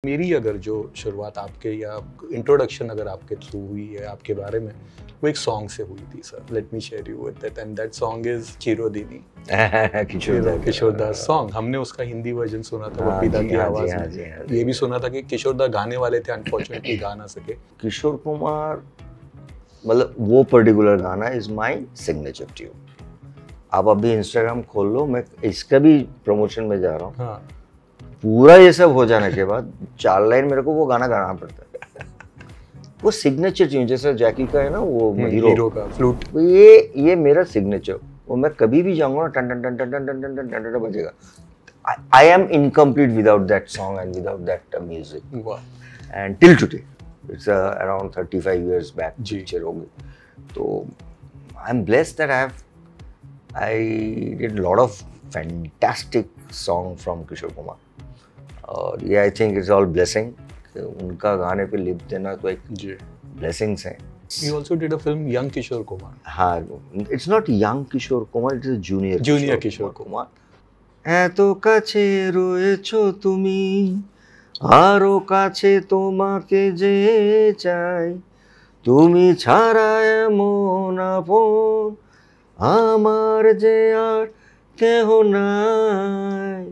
मेरी अगर जो शुरुआत आपके या इंट्रोडक्शन अगर आपके थ्रू हुई है आपके बारे में, वो एक सॉन्ग से हुई थी sir. Let me share you with that, and that song is Chirodini. Kishore da song हमने उसका हिंदी वर्जन सुना था बपीदा की आवाज में। ये भी सुना था कि किशोर दा गाने वाले थे, अनफॉर्चुनेटली गा ना सके। किशोर कुमार मतलब वो पर्टिकुलर गाना इज माय सिग्नेचर ट्यून। आप अभी इंस्टाग्राम खोल लो, मैं इसका भी प्रमोशन में जा रहा हूँ। हाँ। पूरा ये सब हो जाने के बाद 4 लाइन मेरे को वो गाना गाना पड़ता है। वो सिग्नेचर ट्यून जैसे जैकी का है ना, वो हीरो का फ्लूट, ये मेरा सिग्नेचर। वो मैं कभी भी जाऊंगा ना, टन टन टन टन टन टन टन टन टन टन बजेगा। I am incomplete without that song and without that music. And till today it's around 35 years back picture हो गई। तो I am blessed that I did lot of fantastic song from Kishore Kumar. और ये I think it's all blessing. उनका गाने पे lip देना तो एक ब्लेसिंग्स है। You also did a film Young Kishore Kumar. हाँ, it's not young Kishore Kumar, it is a junior Kishore Kumar. এত কাছে রয়েছো তুমি, আরো কাছে তোমাকে যে চাই, তুমি ছাড়া এমন আপন আমার যে আর কেহ নাই।